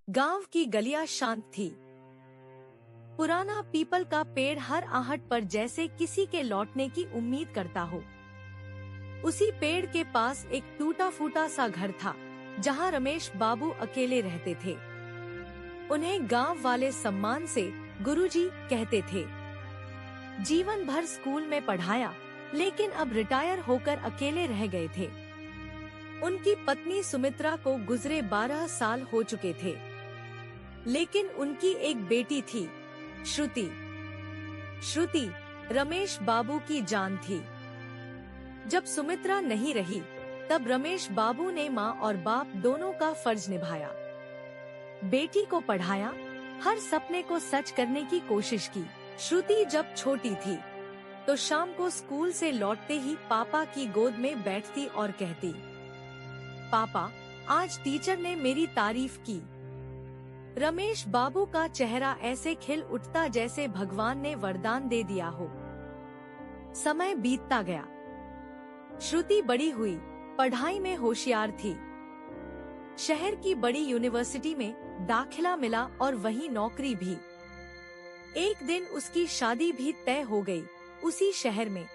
गांव की गलियां शांत थी। पुराना पीपल का पेड़ हर आहट पर जैसे किसी के लौटने की उम्मीद करता हो। उसी पेड़ के पास एक टूटा फूटा सा घर था, जहां रमेश बाबू अकेले रहते थे। उन्हें गांव वाले सम्मान से गुरुजी कहते थे। जीवन भर स्कूल में पढ़ाया, लेकिन अब रिटायर होकर अकेले रह गए थे। उनकी पत्नी सुमित्रा को गुजरे 12 साल हो चुके थे, लेकिन उनकी एक बेटी थी, श्रुति। श्रुति रमेश बाबू की जान थी। जब सुमित्रा नहीं रही, तब रमेश बाबू ने माँ और बाप दोनों का फर्ज निभाया। बेटी को पढ़ाया, हर सपने को सच करने की कोशिश की। श्रुति जब छोटी थी, तो शाम को स्कूल से लौटते ही पापा की गोद में बैठती और कहती, पापा, आज टीचर ने मेरी तारीफ की। रमेश बाबू का चेहरा ऐसे खिल उठता जैसे भगवान ने वरदान दे दिया हो। समय बीतता गया। श्रुति बड़ी हुई, पढ़ाई में होशियार थी। शहर की बड़ी यूनिवर्सिटी में दाखिला मिला और वहीं नौकरी भी। एक दिन उसकी शादी भी तय हो गई, उसी शहर में।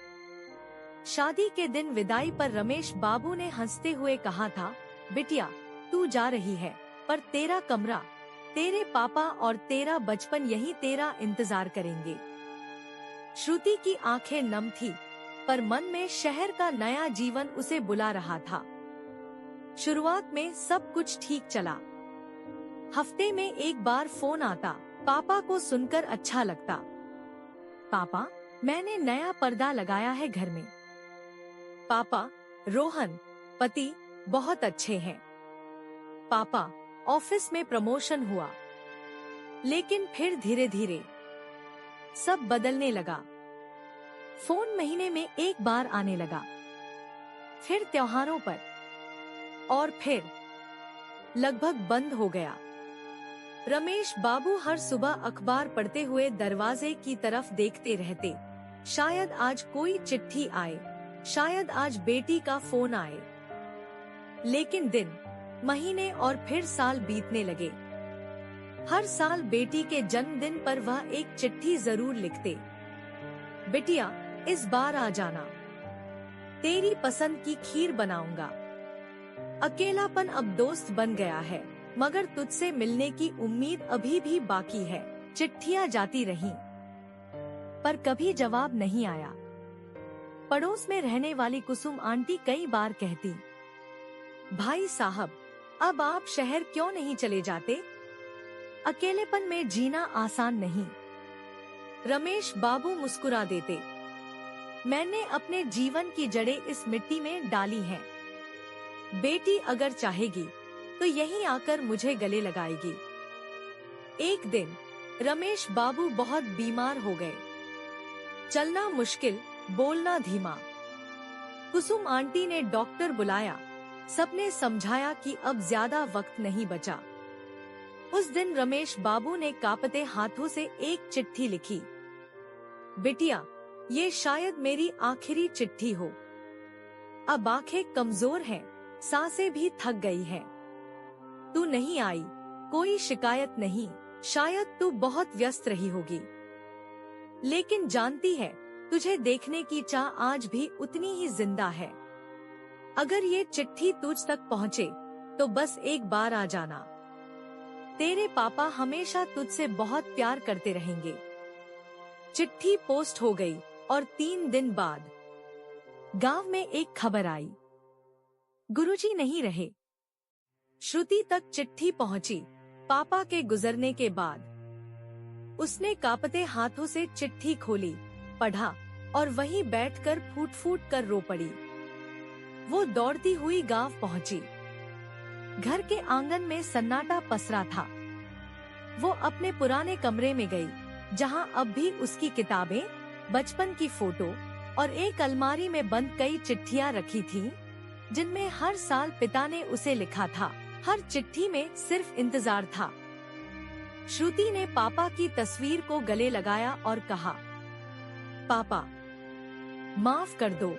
शादी के दिन विदाई पर रमेश बाबू ने हंसते हुए कहा था, बिटिया, तू जा रही है, पर तेरा कमरा, तेरे पापा और तेरा बचपन यहीं तेरा इंतजार करेंगे। श्रुति की आंखें नम थी, पर मन में शहर का नया जीवन उसे बुला रहा था। शुरुआत में सब कुछ ठीक चला। हफ्ते में एक बार फोन आता, पापा को सुनकर अच्छा लगता। पापा, मैंने नया पर्दा लगाया है घर में। पापा, रोहन, पति बहुत अच्छे हैं। पापा, ऑफिस में प्रमोशन हुआ। लेकिन फिर धीरे धीरे सब बदलने लगा। फोन महीने में एक बार आने लगा, फिर त्योहारों पर, और फिर लगभग बंद हो गया। रमेश बाबू हर सुबह अखबार पढ़ते हुए दरवाजे की तरफ देखते रहते। शायद आज कोई चिट्ठी आए, शायद आज बेटी का फोन आए। लेकिन दिन, महीने और फिर साल बीतने लगे। हर साल बेटी के जन्मदिन पर वह एक चिट्ठी जरूर लिखते। बिटिया, इस बार आ जाना, तेरी पसंद की खीर बनाऊंगा। अकेलापन अब दोस्त बन गया है, मगर तुझसे मिलने की उम्मीद अभी भी बाकी है। चिट्ठियां जाती रहीं, पर कभी जवाब नहीं आया। पड़ोस में रहने वाली कुसुम आंटी कई बार कहती, भाई साहब, अब आप शहर क्यों नहीं चले जाते? अकेलेपन में जीना आसान नहीं। रमेश बाबू मुस्कुरा देते, मैंने अपने जीवन की जड़ें इस मिट्टी में डाली हैं। बेटी अगर चाहेगी, तो यहीं आकर मुझे गले लगाएगी। एक दिन रमेश बाबू बहुत बीमार हो गए। चलना मुश्किल, बोलना धीमा। कुसुम आंटी ने डॉक्टर बुलाया, सबने समझाया कि अब ज्यादा वक्त नहीं बचा। उस दिन रमेश बाबू ने कांपते हाथों से एक चिट्ठी लिखी, बिटिया, ये शायद मेरी आखिरी चिट्ठी हो। अब आंखें कमजोर हैं, सांसें भी थक गई हैं। तू नहीं आई, कोई शिकायत नहीं, शायद तू बहुत व्यस्त रही होगी। लेकिन जानती है, तुझे देखने की चाह आज भी उतनी ही जिंदा है। अगर ये चिट्ठी तुझ तक पहुँचे, तो बस एक बार आ जाना। तेरे पापा हमेशा तुझसे बहुत प्यार करते रहेंगे। चिट्ठी पोस्ट हो गई और 3 दिन बाद गांव में एक खबर आई, गुरुजी नहीं रहे। श्रुति तक चिट्ठी पहुंची, पापा के गुजरने के बाद। उसने कांपते हाथों से चिट्ठी खोली, पढ़ा और वहीं बैठकर फूट फूट कर रो पड़ी। वो दौड़ती हुई गांव पहुंची। घर के आंगन में सन्नाटा पसरा था। वो अपने पुराने कमरे में गई, जहां अब भी उसकी किताबें, बचपन की फोटो और एक अलमारी में बंद कई चिट्ठियां रखी थीं, जिनमें हर साल पिता ने उसे लिखा था। हर चिट्ठी में सिर्फ इंतजार था। श्रुति ने पापा की तस्वीर को गले लगाया और कहा, पापा, माफ कर दो,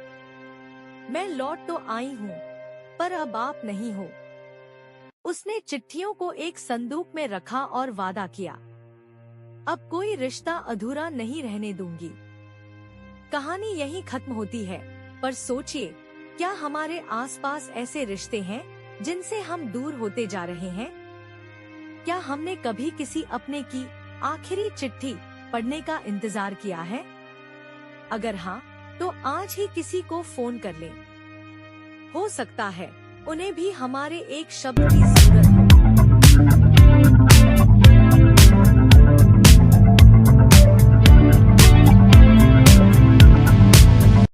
मैं लौट तो आई हूँ, पर अब आप नहीं हो। उसने चिट्ठियों को एक संदूक में रखा और वादा किया, अब कोई रिश्ता अधूरा नहीं रहने दूंगी। कहानी यहीं खत्म होती है, पर सोचिए, क्या हमारे आसपास ऐसे रिश्ते हैं जिनसे हम दूर होते जा रहे हैं? क्या हमने कभी किसी अपने की आखिरी चिट्ठी पढ़ने का इंतजार किया है? अगर हाँ, तो आज ही किसी को फोन कर लें। हो सकता है उन्हें भी हमारे एक शब्द की जरूरत हो।